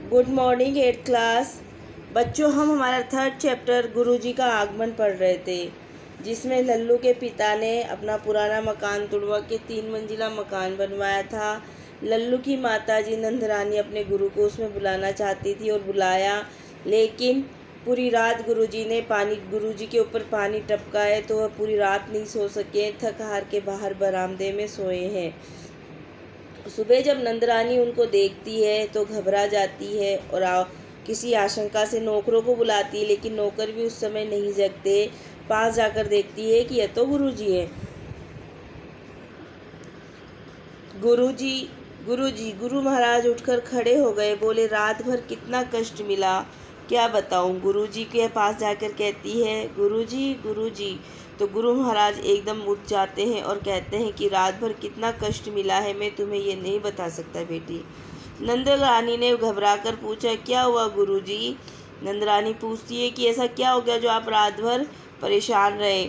Good morning 8th class बच्चों। हम हमारा 3rd चैप्टर गुरुजी का आगमन पढ़ रहे थे, जिसमें लल्लू के पिता ने अपना पुराना मकान तुड़वा के 3 मंजिला मकान बनवाया था। लल्लू की माताजी नंदरानी अपने गुरु को उसमें बुलाना चाहती थी और बुलाया, लेकिन पूरी रात गुरुजी के ऊपर पानी टपका है, तो वह पूरी रात नहीं सो सके, थक हार के बाहर बरामदे में सोए हैं। सुबह जब नंदरानी उनको देखती है तो घबरा जाती है और किसी आशंका से नौकरों को बुलाती है, लेकिन नौकर भी उस समय नहीं जगते। पास जाकर देखती है कि यह तो गुरुजी है। गुरु महाराज उठकर खड़े हो गए। बोले, रात भर कितना कष्ट मिला, क्या बताऊं। गुरुजी के पास जाकर कहती है, गुरुजी। तो गुरु महाराज एकदम उठ जाते हैं और कहते हैं कि रात भर कितना कष्ट मिला है, मैं तुम्हें ये नहीं बता सकता बेटी। नंदरानी ने घबराकर पूछा, क्या हुआ गुरुजी। नंदरानी पूछती है कि ऐसा क्या हो गया जो आप रात भर परेशान रहे।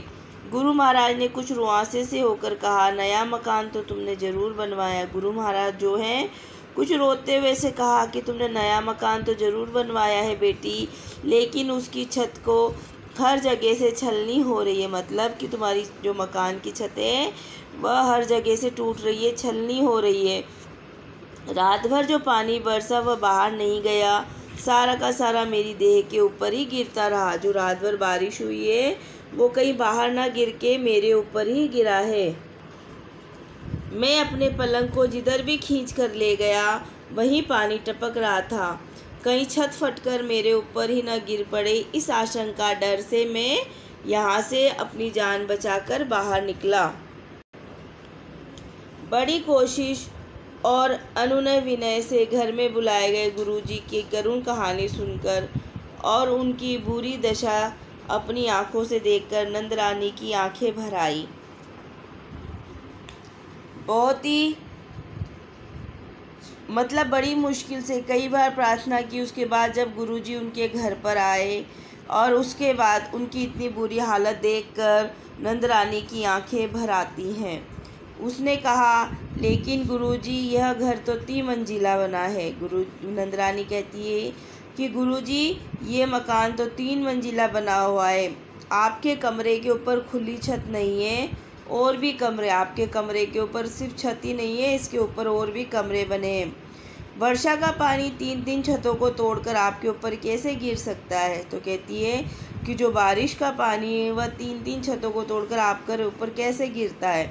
गुरु महाराज ने कुछ रुआंसे से होकर कहा, नया मकान तो तुमने ज़रूर बनवाया। गुरु महाराज जो हैं कुछ रोते हुए से कहा कि तुमने नया मकान तो ज़रूर बनवाया है बेटी, लेकिन उसकी छत को हर जगह से छलनी हो रही है। मतलब कि तुम्हारी जो मकान की छत है वह हर जगह से टूट रही है, छलनी हो रही है। रात भर जो पानी बरसा वह बाहर नहीं गया, सारा का सारा मेरी देह के ऊपर ही गिरता रहा। जो रात भर बारिश हुई है वो कहीं बाहर ना गिर के मेरे ऊपर ही गिरा है। मैं अपने पलंग को जिधर भी खींच कर ले गया वहीं पानी टपक रहा था, कहीं छत फटकर मेरे ऊपर ही न गिर पड़े। इस आशंका डर से मैं यहाँ से अपनी जान बचाकर बाहर निकला। बड़ी कोशिश और अनुनय विनय से घर में बुलाए गए गुरुजी की करुण कहानी सुनकर और उनकी बुरी दशा अपनी आंखों से देखकर नंदरानी की आंखें भर आई। बहुत ही बड़ी मुश्किल से कई बार प्रार्थना की। उसके बाद जब गुरुजी उनके घर पर आए और उसके बाद उनकी इतनी बुरी हालत देखकर नंदरानी की आंखें भर आती हैं। उसने कहा, लेकिन गुरुजी यह घर तो 3 मंजिला बना है। नंदरानी कहती है कि गुरुजी ये मकान तो 3 मंजिला बना हुआ है, आपके कमरे के ऊपर खुली छत नहीं है, और भी कमरे, आपके कमरे के ऊपर सिर्फ छत ही नहीं है, इसके ऊपर और भी कमरे बने हैं। वर्षा का पानी 3 छतों को तोड़कर आपके ऊपर कैसे गिर सकता है। तो कहती है कि जो बारिश का पानी है वह 3 छतों को तोड़कर आपके ऊपर कैसे गिरता है।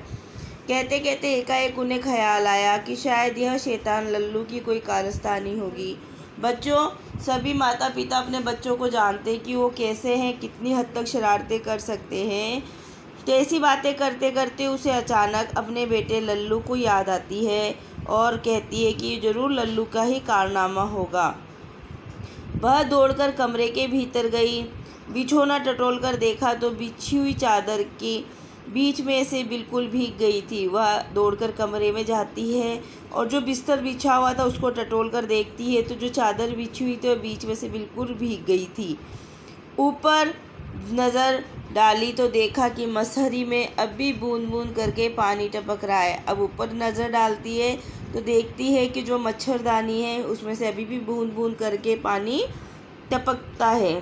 कहते कहते एकाएक उन्हें ख्याल आया कि शायद यह शैतान लल्लू की कोई कारस्तानी होगी। बच्चों, सभी माता पिता अपने बच्चों को जानते हैं कि वो कैसे हैं, कितनी हद तक शरारतें कर सकते हैं। कैसी बातें करते करते उसे अचानक अपने बेटे लल्लू को याद आती है और कहती है कि ज़रूर लल्लू का ही कारनामा होगा। वह दौड़कर कमरे के भीतर गई। बिछौना टटोलकर देखा तो बिछी हुई चादर की बीच में से बिल्कुल भीग गई थी। वह दौड़कर कमरे में जाती है और जो बिस्तर बिछा हुआ था उसको टटोलकर देखती है तो जो चादर बिछी हुई थी वह बीच में से बिल्कुल भीग गई थी। ऊपर नज़र डाली तो देखा कि मसहरी में अब भी बूंद बूंद करके पानी टपक रहा है। अब ऊपर नज़र डालती है तो देखती है कि जो मच्छरदानी है उसमें से अभी भी बूंद बूंद करके पानी टपकता है।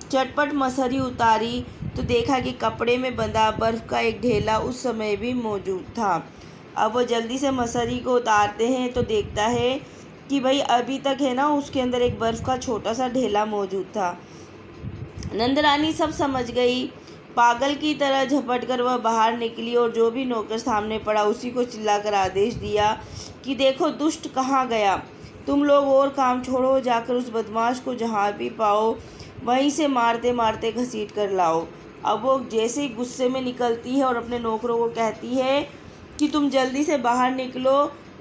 चटपट मसहरी उतारी तो देखा कि कपड़े में बंधा बर्फ़ का एक ढेला उस समय भी मौजूद था। अब वो जल्दी से मसहरी को उतारते हैं तो देखता है कि भाई अभी तक है ना, उसके अंदर एक बर्फ़ का छोटा सा ढेला मौजूद था। नंदरानी सब समझ गई। पागल की तरह झपटकर वह बाहर निकली और जो भी नौकर सामने पड़ा उसी को चिल्लाकर आदेश दिया कि देखो दुष्ट कहाँ गया, तुम लोग और काम छोड़ो, जाकर उस बदमाश को जहाँ भी पाओ वहीं से मारते मारते घसीट कर लाओ। अब वो जैसे ही गुस्से में निकलती है और अपने नौकरों को कहती है कि तुम जल्दी से बाहर निकलो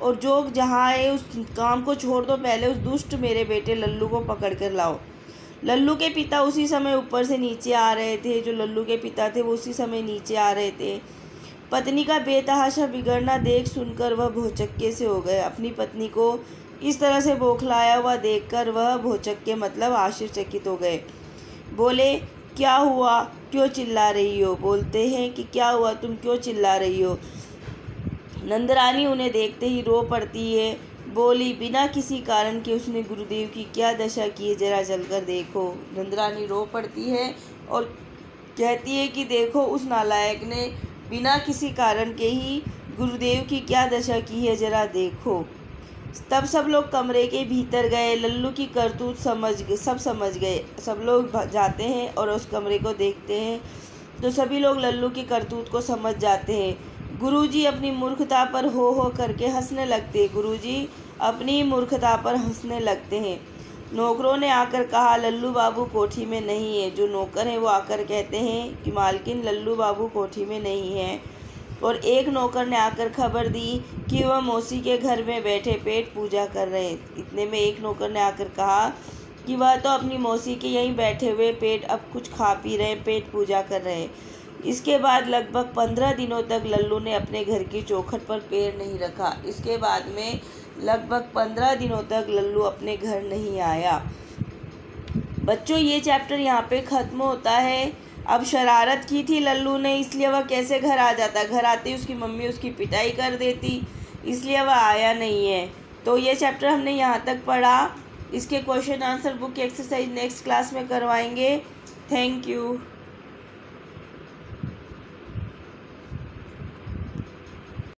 और जो जहाँ है उस काम को छोड़ दो, पहले उस दुष्ट मेरे बेटे लल्लू को पकड़ कर लाओ। लल्लू के पिता उसी समय ऊपर से नीचे आ रहे थे। जो लल्लू के पिता थे वो उसी समय नीचे आ रहे थे। पत्नी का बेतहाशा बिगड़ना देख सुनकर वह भौचक्के से हो गए। अपनी पत्नी को इस तरह से बौखलाया हुआ देखकर वह भौचक्के आश्चर्यचकित हो गए। बोले, क्या हुआ, क्यों चिल्ला रही हो। बोलते हैं कि क्या हुआ, तुम क्यों चिल्ला रही हो। नंदरानी उन्हें देखते ही रो पड़ती है। बोली, बिना किसी कारण के उसने गुरुदेव की क्या दशा की है, जरा चलकर देखो। नंदरानी रो पड़ती है और कहती है कि देखो, उस नालायक ने बिना किसी कारण के ही गुरुदेव की क्या दशा की है, जरा देखो। तब सब लोग कमरे के भीतर गए। लल्लू की करतूत सब समझ गए। सब लोग जाते हैं और उस कमरे को देखते हैं तो सभी लोग लल्लू की करतूत को समझ जाते हैं। गुरुजी अपनी मूर्खता पर हो करके हंसने लगते हैं। गुरुजी अपनी मूर्खता पर हंसने लगते हैं। नौकरों ने आकर कहा, लल्लू बाबू कोठी में नहीं है। जो नौकर हैं वो आकर कहते हैं कि मालकिन, लल्लू बाबू कोठी में नहीं है। और एक नौकर ने आकर खबर दी कि वह मौसी के घर में बैठे पेट पूजा कर रहे हैं। इतने में एक नौकर ने आकर कहा कि वह तो अपनी मौसी के यहीं बैठे हुए पेट अब कुछ खा पी रहे, पेट पूजा कर रहे हैं। इसके बाद लगभग 15 दिनों तक लल्लू ने अपने घर की चौखट पर पैर नहीं रखा। इसके बाद में लगभग 15 दिनों तक लल्लू अपने घर नहीं आया। बच्चों, ये चैप्टर यहाँ पे ख़त्म होता है। अब शरारत की थी लल्लू ने, इसलिए वह कैसे घर आ जाता। घर आते ही उसकी मम्मी उसकी पिटाई कर देती, इसलिए वह आया नहीं है। तो ये चैप्टर हमने यहाँ तक पढ़ा। इसके क्वेश्चन आंसर बुक की एक्सरसाइज नेक्स्ट क्लास में करवाएंगे। Thank you.